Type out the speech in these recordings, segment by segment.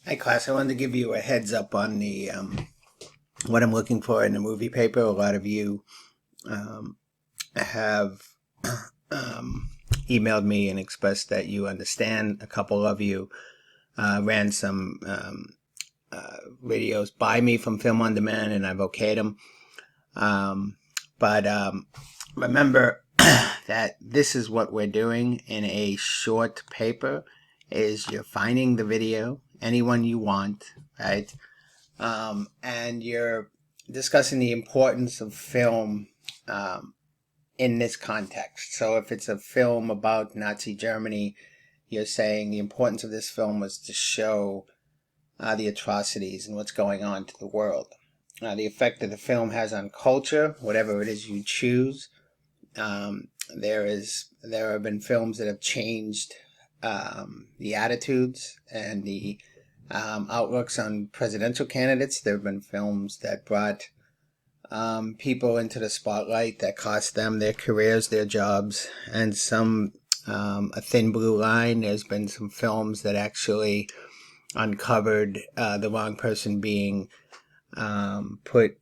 Hi, class. I wanted to give you a heads up on the what I'm looking for in the movie paper. A lot of you um, have um, emailed me and expressed that you understand. A couple of you ran some videos by me from Film on Demand, and I've okayed them. But remember that this is what we're doing in a short paper. Is you're finding the video, anyone you want, right? And you're discussing the importance of film in this context. So if it's a film about Nazi Germany, you're saying the importance of this film was to show the atrocities and what's going on to the world. The effect that the film has on culture, whatever it is you choose. There have been films that have changed the attitudes and the outlooks on presidential candidates. There have been films that brought people into the spotlight that cost them their careers, their jobs, and some a thin blue line. There's been some films that actually uncovered the wrong person being put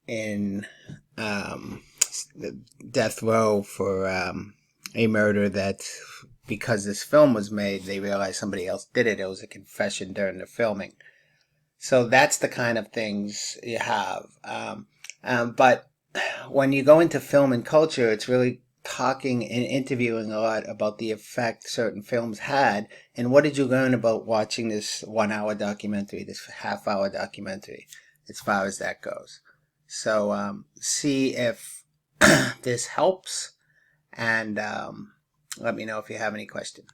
in death row for a murder that, because this film was made, they realized somebody else did it. It was a confession during the filming. So that's the kind of things you have. But when you go into film and culture, it's really talking and interviewing a lot about the effect certain films had. And what did you learn about watching this 1 hour documentary, this half-hour documentary, as far as that goes? So see if this helps, and let me know if you have any questions.